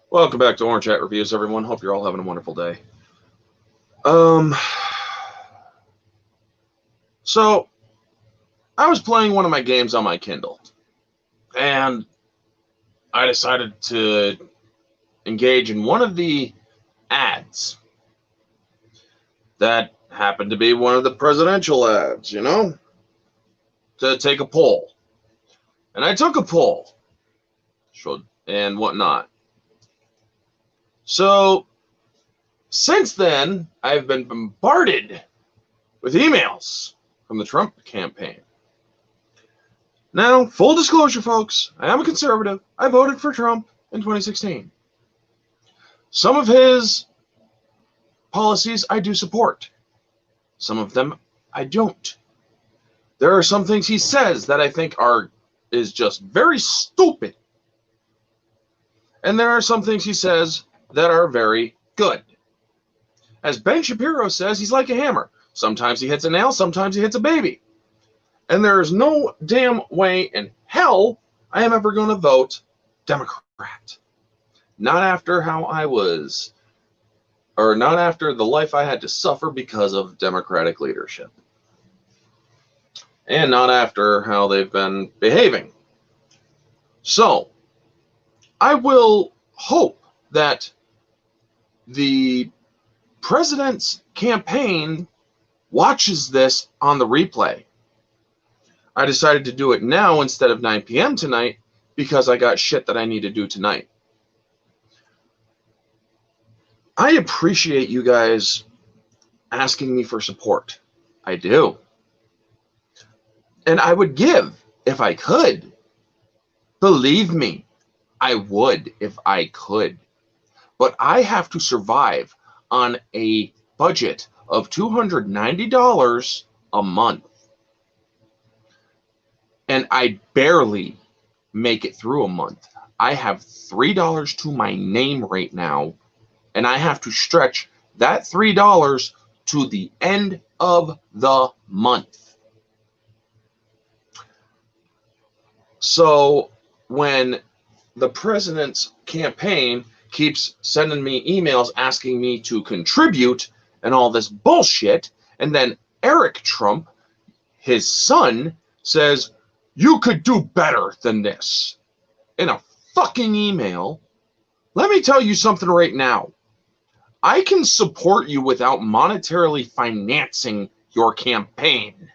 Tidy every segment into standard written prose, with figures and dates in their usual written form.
Welcome back to Orange Chat Reviews, everyone. Hope you're all having a wonderful day. So I was playing one of my games on my Kindle, and I decided to engage in one of the ads that happened to be one of the presidential ads, to take a poll. And I took a poll, and whatnot. So since then, I've been bombarded with emails from the Trump campaign. Now, full disclosure, folks, I am a conservative. I voted for Trump in 2016. Some of his policies I do support. Some of them I don't. There are some things he says that I think is just very stupid. And there are some things he says that are very good. As Ben Shapiro says, he's like a hammer. Sometimes he hits a nail, sometimes he hits a baby. And there is no damn way in hell I am ever going to vote Democrat. Not after how I was, or not after the life I had to suffer because of Democratic leadership. And not after how they've been behaving. So, I will hope that the president's campaign watches this on the replay. I decided to do it now instead of 9 p.m. tonight because I got shit that I need to do tonight. I appreciate you guys asking me for support. I do. And I would give if I could. Believe me, I would if I could. But I have to survive on a budget of $290 a month. And I barely make it through a month. I have $3 to my name right now, and I have to stretch that $3 to the end of the month. So when the president's campaign keeps sending me emails asking me to contribute and all this bullshit, and then Eric Trump, his son, says, "You could do better than this," in a fucking email. Let me tell you something right now. I can support you without monetarily financing your campaign.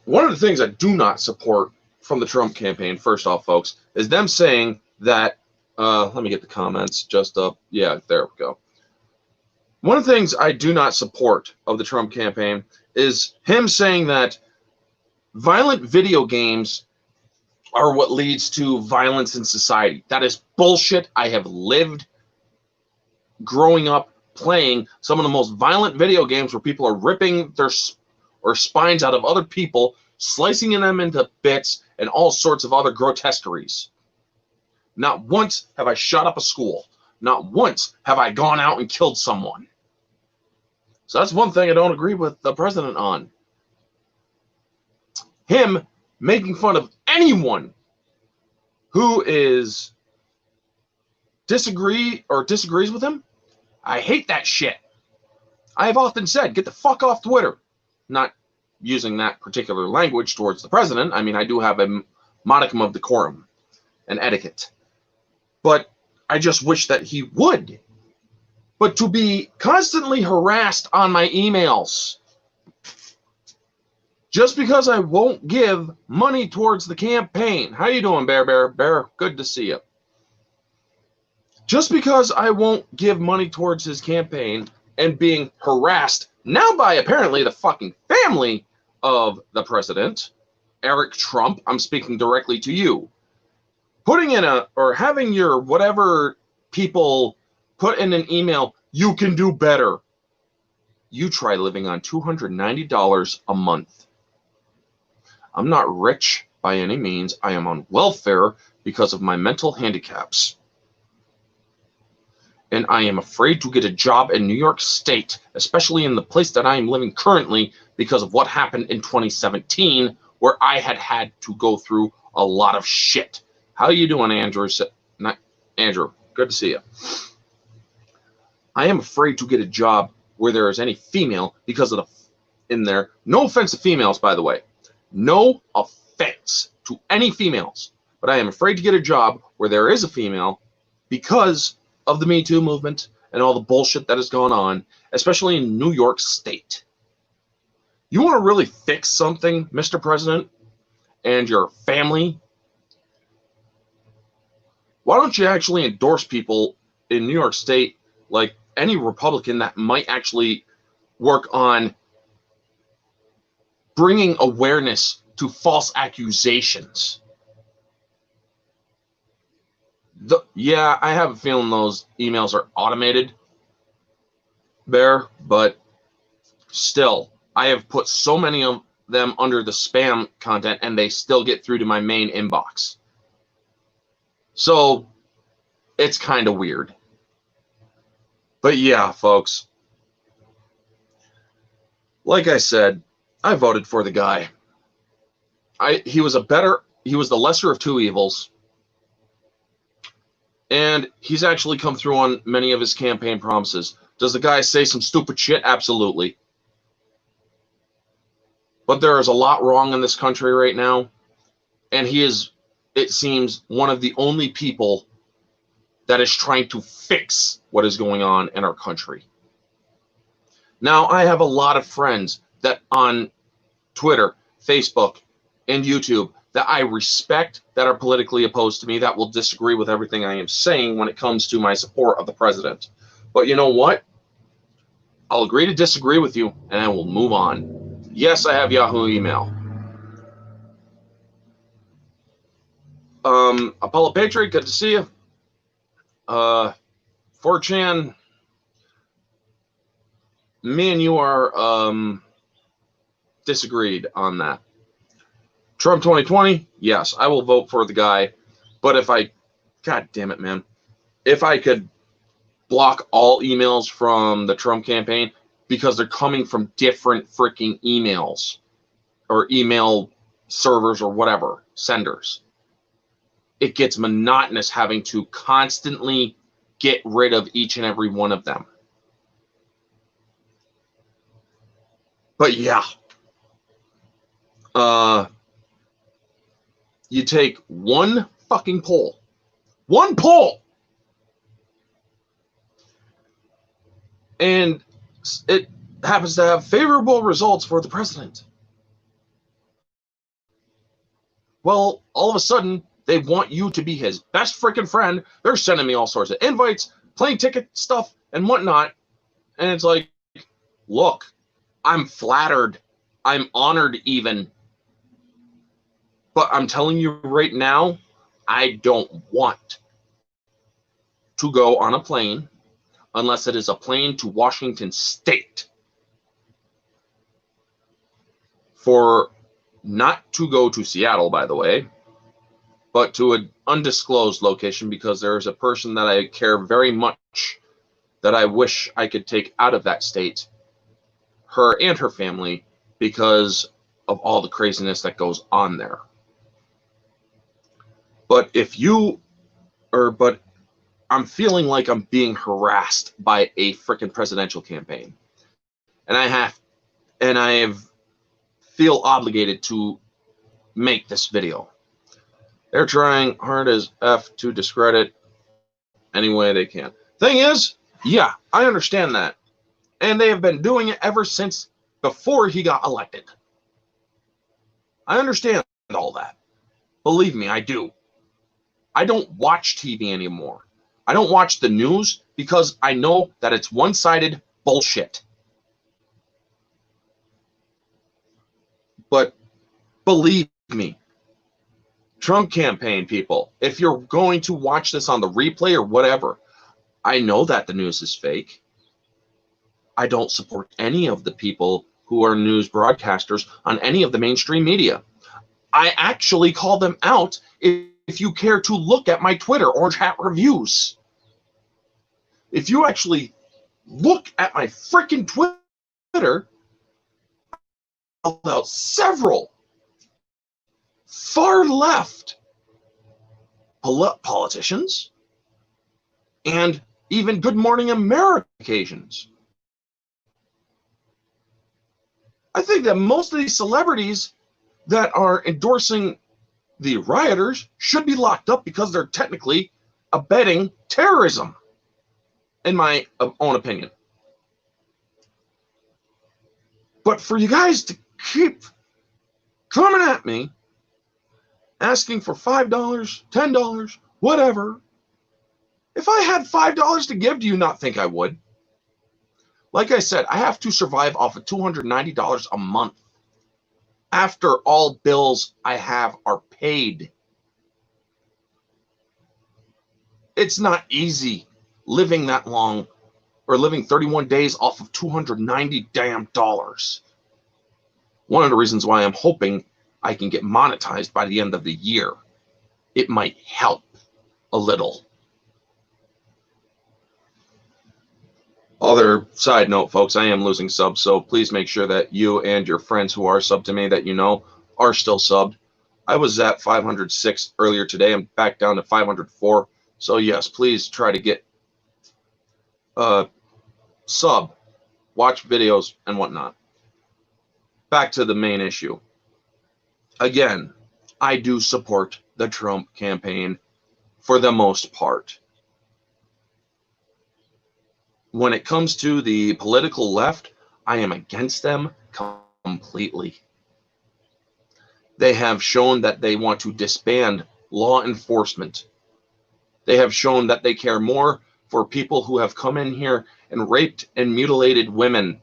One of the things I do not support from the Trump campaign, first off, folks, is them saying that, let me get the comments just up. Yeah, there we go. One of the things I do not support of the Trump campaign is him saying that violent video games are what leads to violence in society. That is bullshit. I have lived growing up playing some of the most violent video games where people are ripping their spines out of other people, slicing them into bits, and all sorts of other grotesqueries. Not once have I shot up a school. Not once have I gone out and killed someone. So that's one thing I don't agree with the president on. Him making fun of anyone who disagrees with him. I hate that shit. I have often said, get the fuck off Twitter. Not using that particular language towards the president. I mean, I do have a modicum of decorum and etiquette. But I just wish that he would. But to be constantly harassed on my emails just because I won't give money towards the campaign. How you doing, Bear? Bear, good to see you. Just because I won't give money towards his campaign and being harassed now by apparently the fucking family of the president, Eric Trump, I'm speaking directly to you. Putting in or having your whatever people put in an email, you can do better. You try living on $290 a month. I'm not rich by any means. I am on welfare because of my mental handicaps. And I am afraid to get a job in New York State, especially in the place that I am living currently, because of what happened in 2017, where I had to go through a lot of shit. How you doing, Andrew? Not Andrew. Good to see you. I am afraid to get a job where there is any female because of the in there. No offense to females, by the way. No offense to any females. But I am afraid to get a job where there is a female because of the Me Too movement and all the bullshit that has gone on, especially in New York State. You want to really fix something, Mr. President, and your family? Why don't you actually endorse people in New York State, like any Republican that might actually work on bringing awareness to false accusations? Yeah, I have a feeling those emails are automated there, but still, I have put so many of them under the spam content and they still get through to my main inbox. So it's kind of weird. But yeah, folks, like I said, I voted for the guy. He was the lesser of two evils. And he's actually come through on many of his campaign promises. Does the guy say some stupid shit? Absolutely. But there is a lot wrong in this country right now. And he is, it seems, one of the only people that is trying to fix what is going on in our country. Now, I have a lot of friends that on Twitter, Facebook, and YouTube that I respect, that are politically opposed to me, that will disagree with everything I am saying when it comes to my support of the president. But you know what? I'll agree to disagree with you, and I will move on. Yes, I have Yahoo email. Apollo Patriot, good to see you. 4chan, me and you are disagreed on that. Trump 2020, yes, I will vote for the guy. But if I, God damn it, man, if I could block all emails from the Trump campaign because they're coming from different freaking emails or email servers or whatever, senders, it gets monotonous having to constantly get rid of each and every one of them. But yeah, you take one fucking poll, and it happens to have favorable results for the president. Well, all of a sudden, they want you to be his best freaking friend. They're sending me all sorts of invites, plane ticket stuff, and whatnot. And it's like, look, I'm flattered. I'm honored even. But I'm telling you right now, I don't want to go on a plane unless it is a plane to Washington State. For not to go to Seattle, by the way, but to an undisclosed location because there is a person that I care very much that I wish I could take out of that state, her and her family, because of all the craziness that goes on there. But but I'm feeling like I'm being harassed by a freaking presidential campaign. And I feel obligated to make this video. They're trying hard as F to discredit any way they can. Thing is, yeah, I understand that. And they have been doing it ever since before he got elected. I understand all that. Believe me, I do. I don't watch TV anymore. I don't watch the news because I know that it's one-sided bullshit. But believe me, Trump campaign people, if you're going to watch this on the replay or whatever, I know that the news is fake. I don't support any of the people who are news broadcasters on any of the mainstream media. I actually call them out if you care to look at my Twitter or chat reviews. If you actually look at my freaking Twitter, I called out several far left politicians and even Good Morning America occasions. I think that most of these celebrities that are endorsing the rioters should be locked up because they're technically abetting terrorism, in my own opinion. But for you guys to keep coming at me, asking for $5, $10, whatever, if I had $5 to give, do you not think I would? Like I said, I have to survive off of $290 a month after all bills I have are paid. It's not easy living that long, or living 31 days off of $290 damn dollars. One of the reasons why I'm hoping I can get monetized by the end of the year. It might help a little. Other side note, folks, I am losing subs, so please make sure that you and your friends who are subbed to me that you know are still subbed. I was at 506 earlier today. I'm back down to 504. So yes, please try to get sub, watch videos, and whatnot. Back to the main issue. Again, I do support the Trump campaign for the most part. When it comes to the political left, I am against them completely. They have shown that they want to disband law enforcement. They have shown that they care more for people who have come in here and raped and mutilated women.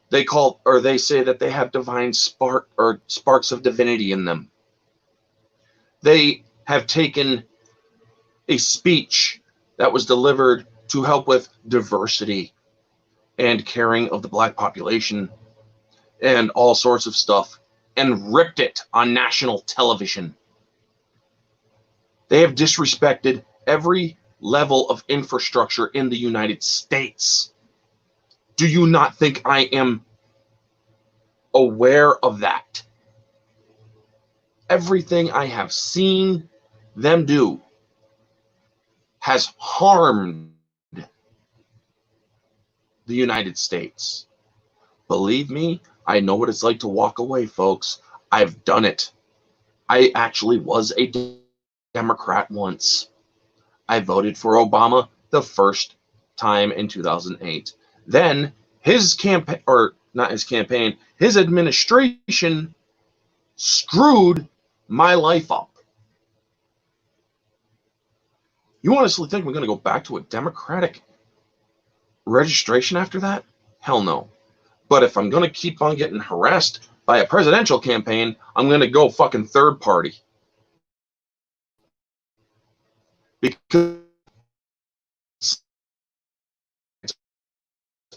They say that they have divine sparks of divinity in them. They have taken a speech that was delivered to help with diversity and caring of the black population and all sorts of stuff, and ripped it on national television. They have disrespected every level of infrastructure in the United States. Do you not think I am aware of that? Everything I have seen them do has harmed the United States. Believe me, I know what it's like to walk away, folks. I've done it. I actually was a Democrat once. I voted for Obama the first time in 2008. Then his campaign, or not his campaign, his administration screwed my life up. You honestly think we're going to go back to a Democratic registration after that? Hell no. But if I'm going to keep on getting harassed by a presidential campaign, I'm going to go fucking third party. Because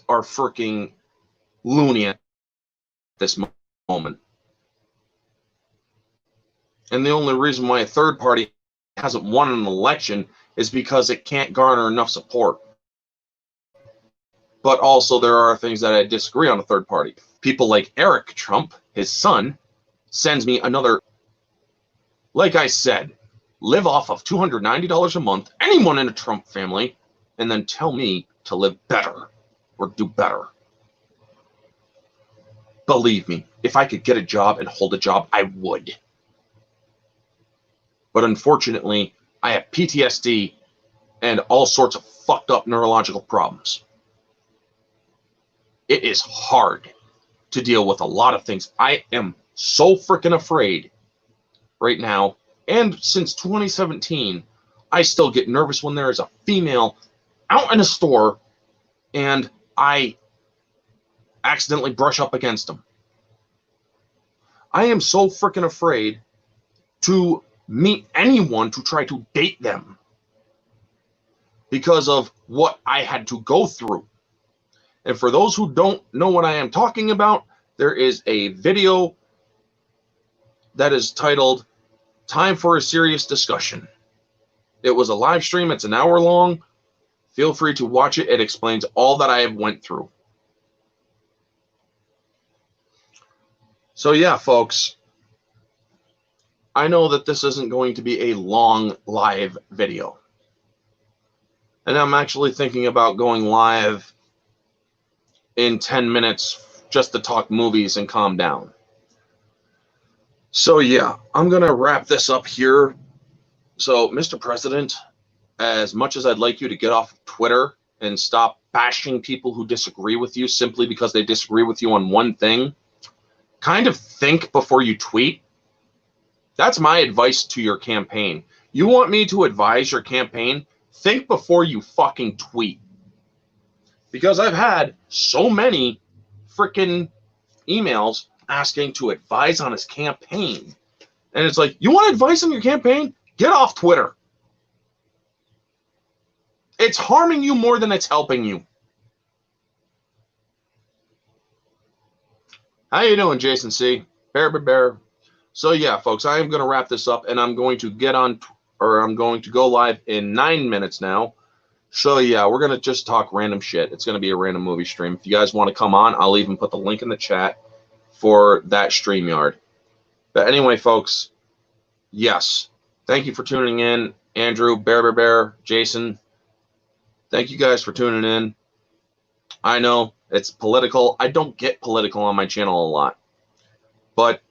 are freaking loony at this moment. And the only reason why a third party hasn't won an election is because it can't garner enough support. But also there are things that I disagree on a third party. People like Eric Trump, his son, sends me another. Like I said, live off of $290 a month, anyone in a Trump family, and then tell me to live better or do better. Believe me, if I could get a job and hold a job, I would. But unfortunately, I have PTSD and all sorts of fucked up neurological problems. It is hard to deal with a lot of things. I am so freaking afraid right now. And since 2017, I still get nervous when there is a female out in a store and I accidentally brush up against them. I am so freaking afraid to meet anyone to try to date them because of what I had to go through. And for those who don't know what I am talking about, there is a video that is titled Time for a Serious Discussion. It was a live stream. It's an hour long. Feel free to watch it. It explains all that I have went through. So yeah, folks, I know that this isn't going to be a long live video. And I'm actually thinking about going live in 10 minutes just to talk movies and calm down. So yeah, I'm going to wrap this up here. So, Mr. President, as much as I'd like you to get off Twitter and stop bashing people who disagree with you simply because they disagree with you on one thing, kind of think before you tweet. That's my advice to your campaign. You want me to advise your campaign? Think before you fucking tweet. Because I've had so many freaking emails asking to advise on his campaign. And it's like, you want advice on your campaign? Get off Twitter. It's harming you more than it's helping you. How you doing, Jason C? Bear. So yeah, folks, I am going to wrap this up, and I'm going to I'm going to go live in 9 minutes now. So yeah, we're going to just talk random shit. It's going to be a random movie stream. If you guys want to come on, I'll even put the link in the chat for that StreamYard. But anyway, folks, yes, thank you for tuning in. Andrew, Bear, Jason, thank you guys for tuning in. I know it's political. I don't get political on my channel a lot, but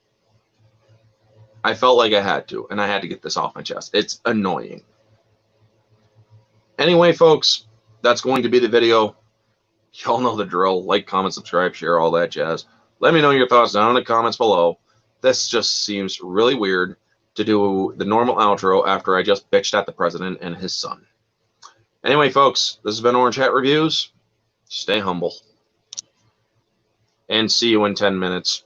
I felt like I had to, and I had to get this off my chest. It's annoying. Anyway, folks, that's going to be the video. Y'all know the drill. Like, comment, subscribe, share, all that jazz. Let me know your thoughts down in the comments below. This just seems really weird to do the normal outro after I just bitched at the president and his son. Anyway, folks, this has been Orange Hat Reviews. Stay humble. And see you in 10 minutes.